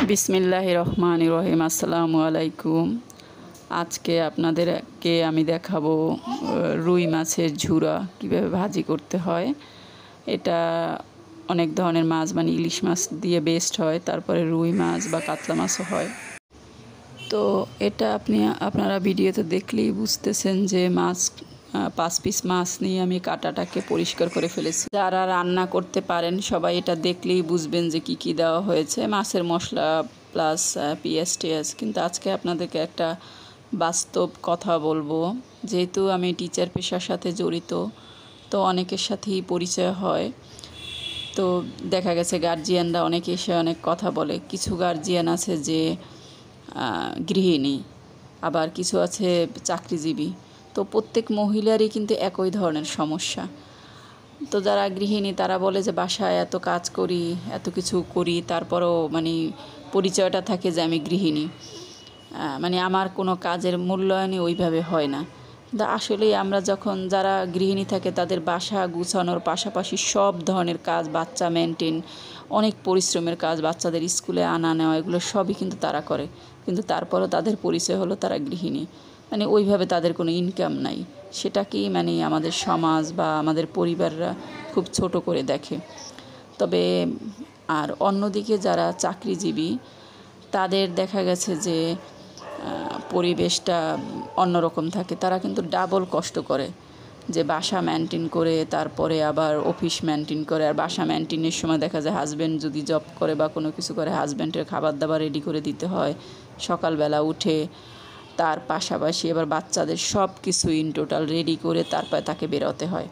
বিসমিল্লাহির রহমানির রহিম। আসসালামু আলাইকুম। আজকে আপনাদেরকে আমি দেখাবো রুই মাছের ঝুরা কীভাবে ভাজি করতে হয়। এটা অনেক ধরনের মাছ মানে ইলিশ মাছ দিয়ে বেস্ট হয়, তারপরে রুই মাছ বা কাতলা মাছও হয়। তো এটা আপনারা ভিডিওতে দেখলেই বুঝতেছেন যে 5 পিস মাছ নিয়ে আমি কাঁটাটাকে পরিষ্কার করে ফেলেছি। যারা রান্না করতে পারেন সবাই এটা দেখলেই বুঝবেন যে কি কি দেওয়া হয়েছে, মাছের মশলা প্লাস পেঁয়াজ টিয়াজ। কিন্তু আজকে আপনাদেরকে একটা বাস্তব কথা বলবো। যেহেতু আমি টিচার পেশার সাথে জড়িত, তো অনেকের সাথেই পরিচয় হয়। তো দেখা গেছে গার্জিয়ানরা অনেকে এসে অনেক কথা বলে। কিছু গার্জিয়ান আছে যে গৃহিণী, আবার কিছু আছে চাকরিজীবী। তো প্রত্যেক মহিলারই কিন্তু একই ধরনের সমস্যা। তো যারা গৃহিণী তারা বলে যে বাসায় এত কাজ করি, এত কিছু করি, তারপরও মানে পরিচয়টা থাকে যে আমি গৃহিণী, মানে আমার কোনো কাজের মূল্যায়নই ওইভাবে হয় না। কিন্তু আসলেই আমরা যখন যারা গৃহিণী থাকে তাদের বাসা গুছানোর পাশাপাশি সব ধরনের কাজ, বাচ্চা মেনটেন, অনেক পরিশ্রমের কাজ, বাচ্চাদের স্কুলে আনা নেওয়া, এগুলো সবই কিন্তু তারা করে। কিন্তু তারপরও তাদের পরিচয় হলো তারা গৃহিণী, মানে ওইভাবে তাদের কোনো ইনকাম নাই। সেটাকেই মানে আমাদের সমাজ বা আমাদের পরিবাররা খুব ছোট করে দেখে। তবে আর অন্যদিকে যারা চাকরিজীবী তাদের দেখা গেছে যে পরিবেশটা অন্যরকম থাকে। তারা কিন্তু ডাবল কষ্ট করে, যে বাসা মেনটেন করে তারপরে আবার অফিস মেনটেন করে। আর বাসা মেনটেনের সময় দেখা যায় হাজব্যান্ড যদি জব করে বা কোনো কিছু করে, হাজব্যান্ডের খাবার দাবার রেডি করে দিতে হয় সকালবেলা উঠে। তার পাশাপাশি এবার বাচ্চাদের সব কিছু ইন টোটাল রেডি করে তারপরে তাকে বেরোতে হয়।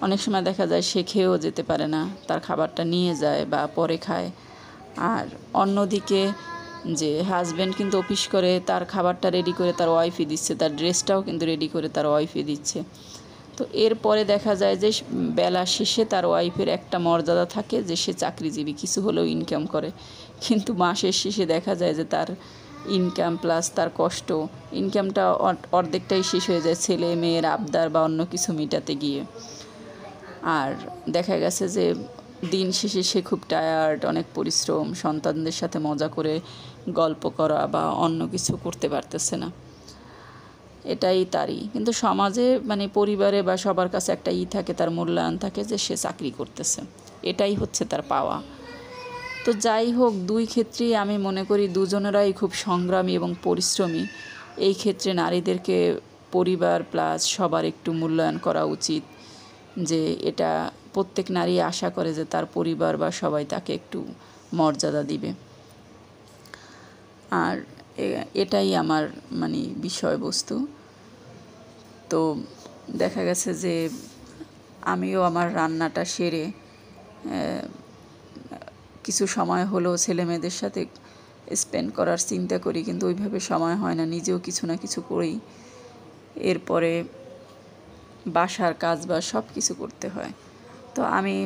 অনেক সময় দেখা যায় সে খেয়েও যেতে পারে না, তার খাবারটা নিয়ে যায় বা পরে খায়। আর অন্যদিকে যে হাজব্যান্ড কিন্তু অফিস করে, তার খাবারটা রেডি করে তার ওয়াইফই দিচ্ছে, তার ড্রেসটাও কিন্তু রেডি করে তার ওয়াইফই দিচ্ছে। তো এরপরে দেখা যায় যে বেলা শেষে তার ওয়াইফের একটা মর্যাদা থাকে যে সে চাকরিজীবী, কিছু হলেও ইনকাম করে। কিন্তু মাসের শেষে দেখা যায় যে তার ইনকাম প্লাস তার কষ্ট, ইনকামটা অর্ধেকটাই শেষ হয়ে যায় ছেলে মেয়ের আবদার বা অন্য কিছু মেটাতে গিয়ে। আর দেখা গেছে যে দিন শেষে সে খুব টায়ার্ড, অনেক পরিশ্রম, সন্তানদের সাথে মজা করে গল্প করা বা অন্য কিছু করতে পারতেছে না। এটাই তারই কিন্তু সমাজে মানে পরিবারে বা সবার কাছে একটা থাকে, তার মূল্যায়ন থাকে যে সে চাকরি করতেছে, এটাই হচ্ছে তার পাওয়া। তো যাই হোক, দুই ক্ষেত্রেই আমি মনে করি দুজনেরাই খুব সংগ্রামী এবং পরিশ্রমী। এই ক্ষেত্রে নারীদেরকে পরিবার প্লাস সবার একটু মূল্যায়ন করা উচিত, যে এটা প্রত্যেক নারী আশা করে যে তার পরিবার বা সবাই তাকে একটু মর্যাদা দিবে। আর এটাই আমার মানে বিষয়বস্তু। তো দেখা গেছে যে আমিও আমার রান্নাটা সেরে কিছু সময় হলেও ছেলেমেয়েদের সাথে স্পেন্ড করার চিন্তা করি, কিন্তু ওইভাবে সময় হয় না। নিজেও কিছু না কিছু করি, এরপরে বাসার কাজ বা সব কিছু করতে হয়। তো আমি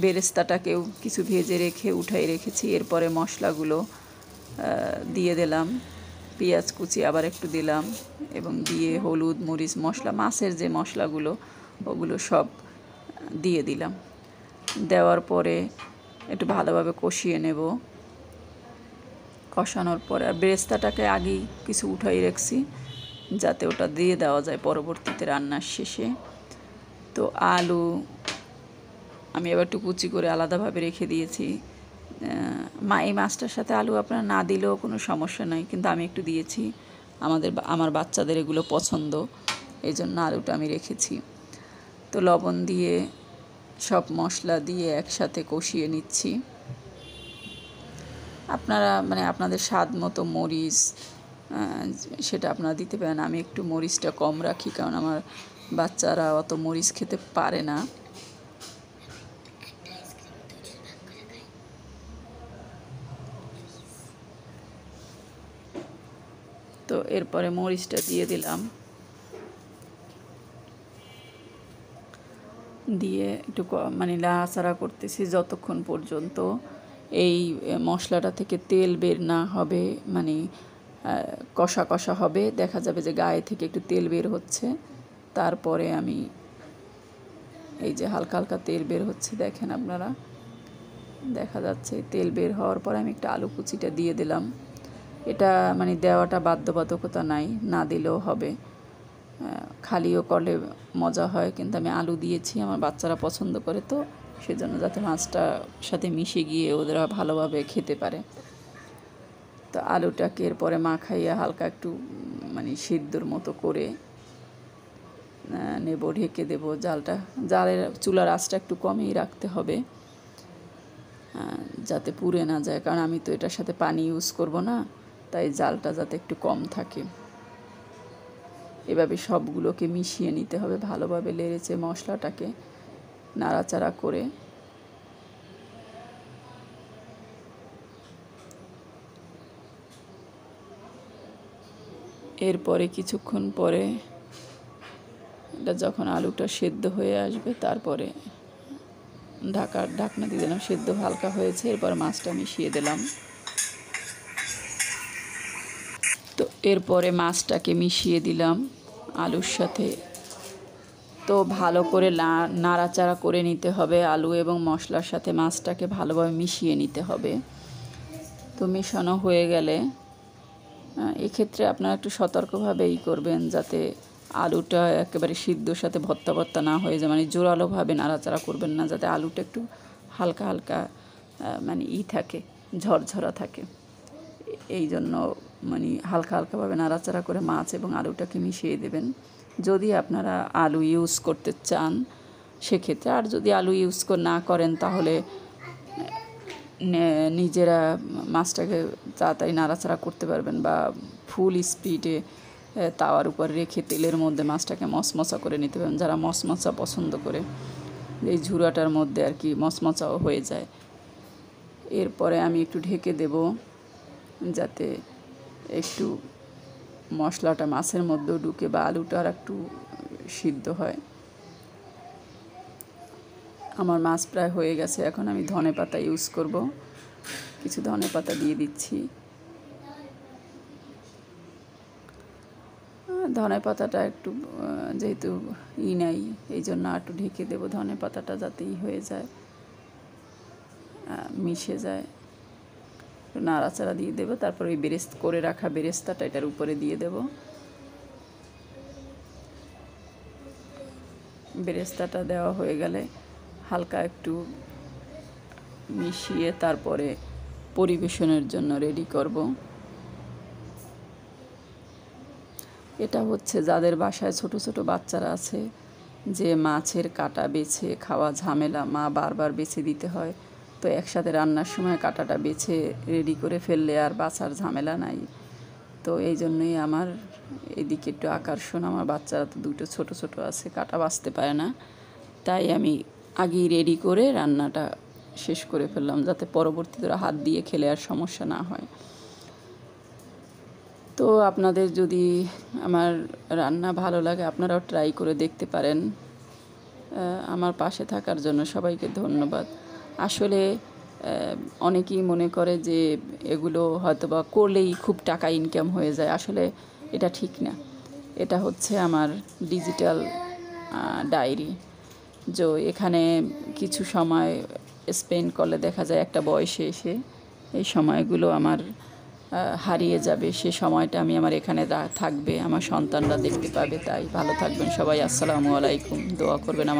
বেরেস্তাটাকেও কিছু ভেজে রেখে উঠাই রেখেছি। এরপরে মশলাগুলো দিয়ে দিলাম, পেঁয়াজ কুচি আবার একটু দিলাম এবং দিয়ে হলুদ মরিচ মশলা, মাছের যে মশলাগুলো ওগুলো সব দিয়ে দিলাম। দেওয়ার পরে একটু ভালোভাবে কষিয়ে নেব। কষানোর পরে আর বেরেস্তাটাকে আগেই কিছু উঠাই রাখছি যাতে ওটা দিয়ে দেওয়া যায় পরবর্তীতে রান্নার শেষে। তো আলু আমি এবার একটু কুচি করে আলাদাভাবে রেখে দিয়েছি। এই মাছটার সাথে আলু আপনারা না দিলেও কোনো সমস্যা নাই, কিন্তু আমি একটু দিয়েছি, আমার বাচ্চাদের এগুলো পছন্দ, এই জন্য আলুটা আমি রেখেছি। তো লবণ দিয়ে সব মশলা দিয়ে একসাথে কষিয়ে নিচ্ছি। আপনারা মানে আপনাদের স্বাদ মতো মরিচ সেটা আপনারা দিতে পারেন। আমি একটু মরিচটা কম রাখি, কারণ আমার বাচ্চারা অত মরিচ খেতে পারে না। তো এরপরে মরিচটা দিয়ে দিলাম, দিয়ে একটু মানে নাড়াচাড়া করতেছি যতক্ষণ পর্যন্ত এই মশলাটা থেকে তেল বের না হবে, মানে কষা কষা হবে, দেখা যাবে যে গায়ে থেকে একটু তেল বের হচ্ছে। তারপরে আমি এই যে হালকা হালকা তেল বের হচ্ছে দেখেন আপনারা, দেখা যাচ্ছে তেল বের হওয়ার পরে আমি একটা আলু কুচিটা দিয়ে দিলাম। এটা মানে দেওয়াটা বাধ্যবাধকতা নাই, না দিলেও হবে, খালিও করলে মজা হয়, কিন্তু আমি আলু দিয়েছি, আমার বাচ্চারা পছন্দ করে, তো সেজন্য যাতে মাছটার সাথে মিশে গিয়ে ওরা ভালোভাবে খেতে পারে। তো আলুটাকে এরপরে মাখাইয়া হালকা একটু মানে সিদ্ধর মতো করে নেব, ঢেকে দেবো। জালের চুলার আঁচটা একটু কমেই রাখতে হবে যাতে পুড়ে না যায়, কারণ আমি তো এটার সাথে পানি ইউজ করব না, তাই জালটা যাতে একটু কম থাকে। এভাবে সবগুলোকে মিশিয়ে নিতে হবে ভালোভাবে, লেড়েচে মশলাটাকে নাড়াচাড়া করে। এরপরে কিছুক্ষণ পরে এটা যখন আলুটা সেদ্ধ হয়ে আসবে, তারপরে ঢাকনা দিয়ে দিলাম, সেদ্ধ হালকা হয়েছে, এরপর মাছটা মিশিয়ে দিলাম। তো এরপরে মাছটাকে মিশিয়ে দিলাম আলুর সাথে। তো ভালো করে নাড়াচাড়া করে নিতে হবে, আলু এবং মশলার সাথে মাছটাকে ভালোভাবে মিশিয়ে নিতে হবে। তো মেশানো হয়ে গেলে এক্ষেত্রে আপনারা একটু সতর্কভাবেই করবেন, যাতে আলুটা একেবারে সিদ্ধর সাথে ভর্তা ভর্তা না হয়ে যায়, মানে জোরালোভাবে নাড়াচাড়া করবেন না, যাতে আলুটা একটু হালকা হালকা মানে থাকে, ঝরঝরা থাকে। এই জন্য মানে হালকা হালকাভাবে নাড়াচাড়া করে মাছ এবং আলুটাকে মিশিয়ে দেবেন, যদি আপনারা আলু ইউজ করতে চান সেক্ষেত্রে। আর যদি আলু ইউজ না করেন তাহলে নিজেরা মাছটাকে তাড়াতাড়ি নাড়াচাড়া করতে পারবেন, বা ফুল স্পিডে তাওয়ার উপর রেখে তেলের মধ্যে মাছটাকে মচমচা করে নিতে পারবেন, যারা মচমচা পছন্দ করে, এই ঝুরাটার মধ্যে আর কি মচমচাও হয়ে যায়। এরপরে আমি একটু ঢেকে দেব, যাতে একটু মশলাটা মাছের মধ্যেও ঢুকে বা আলুটা আর একটু সিদ্ধ হয়। আমার মাছ প্রায় হয়ে গেছে, এখন আমি ধনেপাতা ইউজ করব, কিছু ধনেপাতা দিয়ে দিচ্ছি। ধনেপাতাটা একটু যেহেতু নাই, এই জন্য একটু ঢেকে দেবো, ধনেপাতাটা যাতেই হয়ে যায়, মিশে যায়। নাড়াচাড়া দিয়ে দেবো, তারপর ওই করে রাখা বেরেস্তাটা এটার উপরে দিয়ে দেব। বেরেস্তাটা দেওয়া হয়ে গেলে হালকা একটু মিশিয়ে তারপরে পরিবেশনের জন্য রেডি করব। এটা হচ্ছে যাদের বাসায় ছোট ছোট বাচ্চারা আছে, যে মাছের কাঁটা বেছে খাওয়া ঝামেলা, মা বারবার বেছে দিতে হয়, তো একসাথে রান্নার সময় কাঁটাটা বেছে রেডি করে ফেললে আর বাছার ঝামেলা নাই। তো এই জন্যই আমার এদিকে একটু আকর্ষণ, আমার বাচ্চারা তো দুটো ছোট ছোট আছে, কাঁটা বাছতে পারে না, তাই আমি আগেই রেডি করে রান্নাটা শেষ করে ফেললাম, যাতে পরবর্তীতে হাত দিয়ে খেলে আর সমস্যা না হয়। তো আপনাদের যদি আমার রান্না ভালো লাগে, আপনারাও ট্রাই করে দেখতে পারেন। আমার পাশে থাকার জন্য সবাইকে ধন্যবাদ। আসলে অনেকেই মনে করে যে এগুলো হয়তোবা করলেই খুব টাকা ইনকাম হয়ে যায়, আসলে এটা ঠিক না। এটা হচ্ছে আমার ডিজিটাল ডায়েরি, যে এখানে কিছু সময় স্পেন্ড করলে দেখা যায় একটা বয়সে এসে এই সময়গুলো আমার হারিয়ে যাবে, সে সময়টা আমি আমার এখানে থাকবে, আমার সন্তানরা দেখতে পাবে। তাই ভালো থাকবেন সবাই, আসসালামু আলাইকুম, দোয়া করবেন আমার।